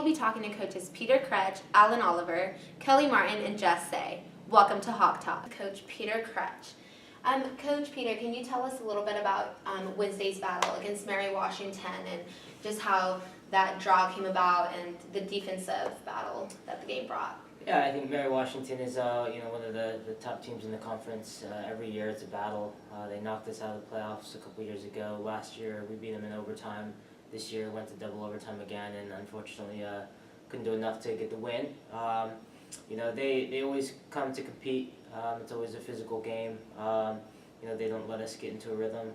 will be talking to coaches Peter Kretsch, Alan Oliver, Kelly Martin, and Jess Say. Welcome to Hawk Talk. Coach Peter Kretsch. Coach Peter, can you tell us a little bit about Wednesday's battle against Mary Washington and just how that draw came about and the defensive battle that the game brought? Yeah, I think Mary Washington is one of the top teams in the conference. Every year it's a battle. They knocked us out of the playoffs a couple years ago. Last year we beat them in overtime. This year went to double overtime again, and unfortunately couldn't do enough to get the win. They always come to compete. It's always a physical game. They don't let us get into a rhythm.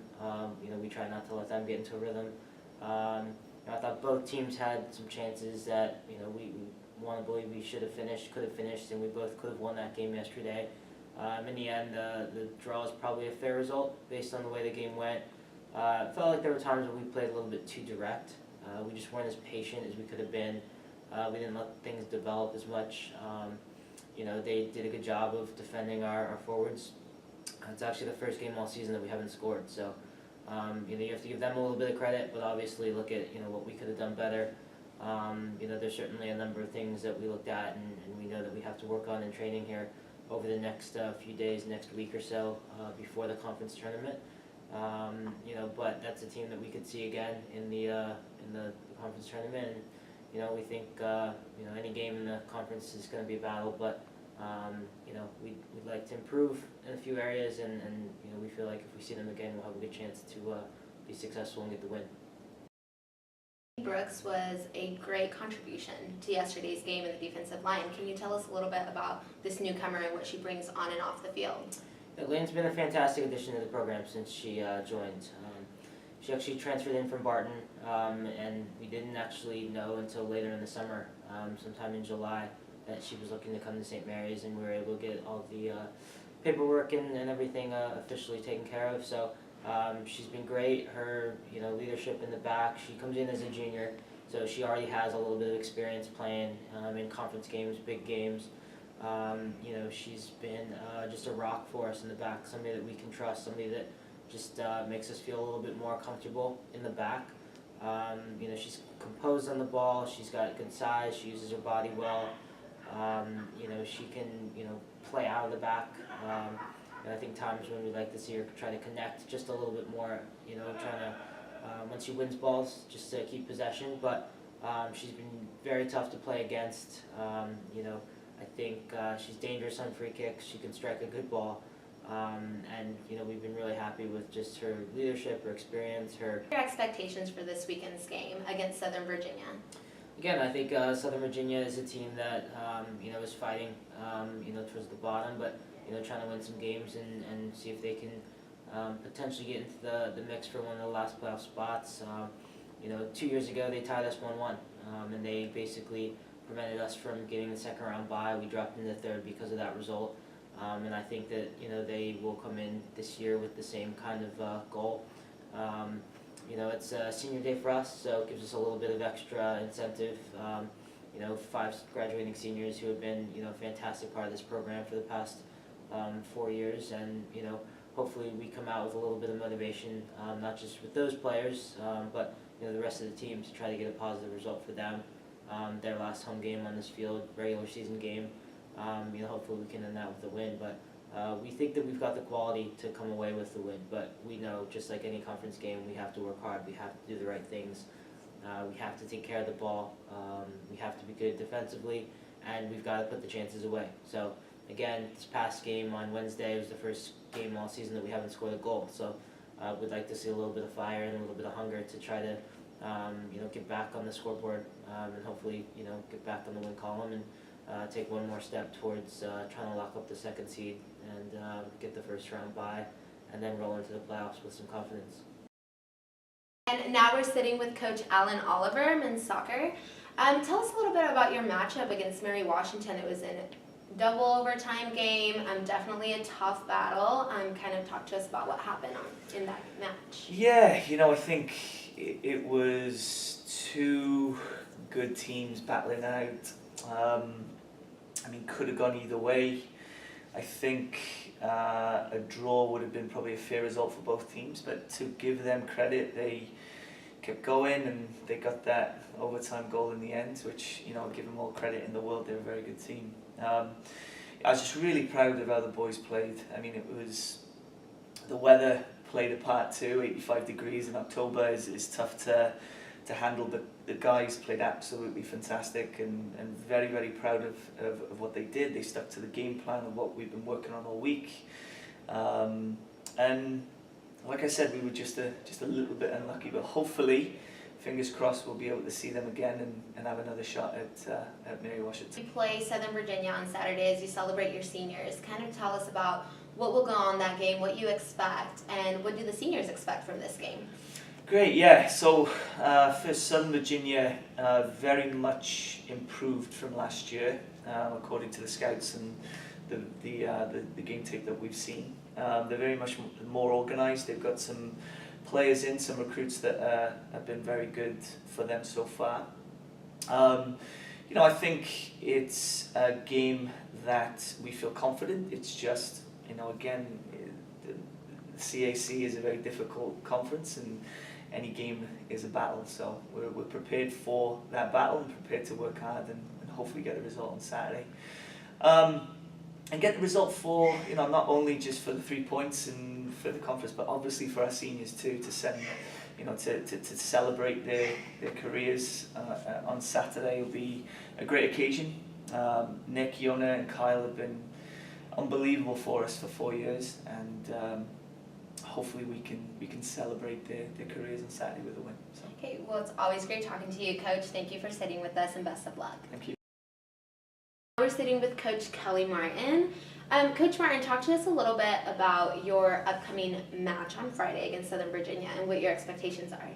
We try not to let them get into a rhythm. I thought both teams had some chances that we want to believe we could have finished, and we both could have won that game yesterday. In the end, the draw is probably a fair result based on the way the game went. It felt like there were times when we played a little bit too direct. We just weren't as patient as we could have been. We didn't let things develop as much. They did a good job of defending our forwards. It's actually the first game all season that we haven't scored, so you have to give them a little bit of credit, but obviously look at what we could have done better. There's certainly a number of things that we looked at, and we know that we have to work on in training here over the next few days, next week or so, before the conference tournament. But that's a team that we could see again in the conference tournament. And, we think any game in the conference is going to be a battle, but we'd like to improve in a few areas, and we feel like if we see them again, we'll have a good chance to be successful and get the win. Brooks was a great contribution to yesterday's game in the defensive line. Can you tell us a little bit about this newcomer and what she brings on and off the field? Lane's been a fantastic addition to the program since she joined. She actually transferred in from Barton, and we didn't actually know until later in the summer, sometime in July, that she was looking to come to St. Mary's, and we were able to get all the paperwork and everything officially taken care of. So she's been great. Her leadership in the back. She comes in as a junior, so she already has a little bit of experience playing in conference games, big games. She's been just a rock for us in the back, somebody that we can trust, somebody that just makes us feel a little bit more comfortable in the back. She's composed on the ball, she's got good size, she uses her body well. She can play out of the back. And I think times when we'd like to see her try to connect just a little bit more, trying to, once she wins balls, just to keep possession. But she's been very tough to play against. I think she's dangerous on free kicks. She can strike a good ball. And we've been really happy with just her leadership, her experience, her... Your expectations for this weekend's game against Southern Virginia? Again, I think Southern Virginia is a team that is fighting towards the bottom, but trying to win some games and see if they can potentially get into the mix for one of the last playoff spots. 2 years ago they tied us 1-1, and they basically prevented us from getting the second round bye. We dropped into third because of that result, and I think that they will come in this year with the same kind of goal. It's senior day for us, so it gives us a little bit of extra incentive. 5 graduating seniors who have been a fantastic part of this program for the past 4 years, and hopefully we come out with a little bit of motivation, not just with those players, but the rest of the team, to try to get a positive result for them. Their last home game on this field, regular season game. Hopefully we can end that with a win, but we think that we've got the quality to come away with the win, but we know, just like any conference game, we have to work hard, we have to do the right things, we have to take care of the ball, we have to be good defensively, and we've got to put the chances away. So again, this past game on Wednesday was the first game all season that we haven't scored a goal, so we'd like to see a little bit of fire and a little bit of hunger to try to get back on the scoreboard, and hopefully get back on the win column and take one more step towards trying to lock up the second seed and get the first round bye, and then roll into the playoffs with some confidence. And now we're sitting with Coach Alan Oliver, men's soccer. Tell us a little bit about your matchup against Mary Washington. It was a double overtime game, definitely a tough battle. Kind of talk to us about what happened in that match. Yeah, I think it was two good teams battling out. Could have gone either way. I think a draw would have been probably a fair result for both teams, but to give them credit, they kept going, and they got that overtime goal in the end, which, you know, I'll give them all credit in the world. They're a very good team. I was just really proud of how the boys played. I mean, the weather played a part too. 85 degrees in October is tough to handle, but the guys played absolutely fantastic, and very, very proud of what they did. They stuck to the game plan of what we've been working on all week. And like I said, we were just a little bit unlucky, but hopefully, fingers crossed, we'll be able to see them again and have another shot at Mary Washington. You play Southern Virginia on Saturday as you celebrate your seniors. Kind of tell us about what will go on that game, what you expect, and what do the seniors expect from this game? Great, yeah. So for Southern Virginia, very much improved from last year, according to the scouts and the game tape that we've seen. They're very much more organised. They've got some players in, some recruits that have been very good for them so far. You know, I think it's a game that we feel confident. It's just, you know, again, the CAC is a very difficult conference, and any game is a battle. So we're prepared for that battle and prepared to work hard and hopefully get the result on Saturday. And get the result for, you know, not only just for the 3 points and for the conference, but obviously for our seniors too, to send, you know, to celebrate their careers on Saturday will be a great occasion. Nick, Yona and Kyle have been unbelievable for us for 4 years, and hopefully we can celebrate their careers on Saturday with a win. So. Okay, well, it's always great talking to you, Coach. Thank you for sitting with us, and best of luck. Thank you. We're sitting with Coach Kelly Martin. Coach Martin, talk to us a little bit about your upcoming match on Friday against Southern Virginia and what your expectations are.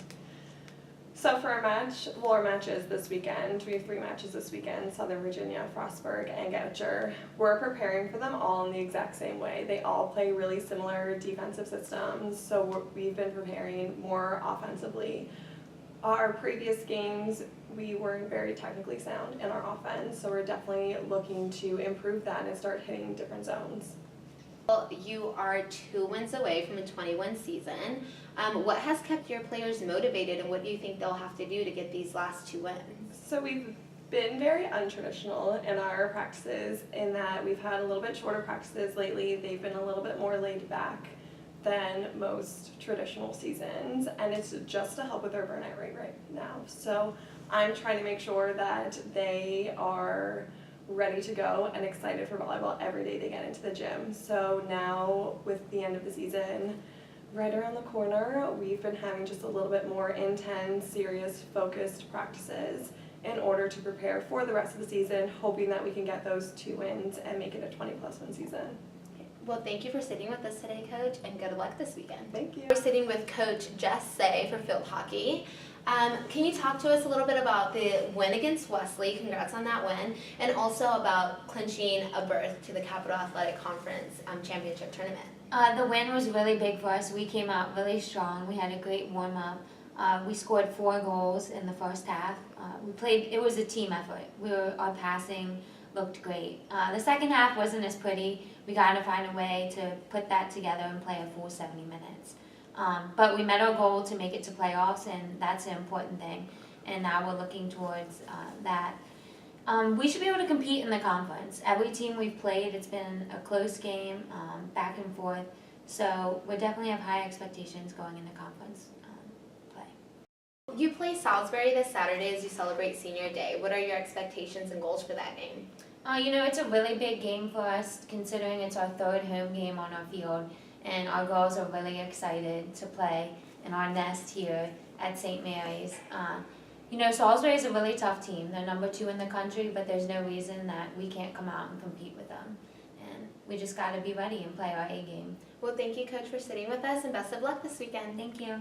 So for our matches this weekend, we have 3 matches this weekend: Southern Virginia, Frostburg, and Goucher. We're preparing for them all in the exact same way. They all play really similar defensive systems, so we've been preparing more offensively. Our previous games, we weren't very technically sound in our offense, so we're definitely looking to improve that and start hitting different zones. Well, you are 2 wins away from a 21 season. What has kept your players motivated, and what do you think they'll have to do to get these last 2 wins? So we've been very untraditional in our practices in that we've had a little bit shorter practices lately. They've been a little bit more laid back than most traditional seasons, and it's just to help with their burnout rate right now. So I'm trying to make sure that they are ready to go and excited for volleyball every day they get into the gym. So now with the end of the season right around the corner, we've been having just a little bit more intense, serious, focused practices in order to prepare for the rest of the season, hoping that we can get those 2 wins and make it a 20+ win season. Well, thank you for sitting with us today, Coach, and good luck this weekend. Thank you. We're sitting with Coach Jess Say for field hockey. Can you talk to us a little bit about the win against Wesley? Congrats on that win. And also about clinching a berth to the Capital Athletic Conference Championship Tournament. The win was really big for us. We came out really strong. We had a great warm-up. We scored 4 goals in the first half. It was a team effort. Our passing looked great. The second half wasn't as pretty. We got to find a way to put that together and play a full 70 minutes. But we met our goal to make it to playoffs, and that's an important thing. And now we're looking towards that. We should be able to compete in the conference. Every team we've played, it's been a close game, back and forth. So we definitely have high expectations going into conference play. You play Salisbury this Saturday as you celebrate Senior Day. What are your expectations and goals for that game? You know, it's a really big game for us, considering it's our 3rd home game on our field. And our girls are really excited to play in our nest here at St. Mary's. You know, Salisbury is a really tough team. They're number 2 in the country, but there's no reason that we can't come out and compete with them. And we just got to be ready and play our A game. Well, thank you, Coach, for sitting with us, and best of luck this weekend. Thank you.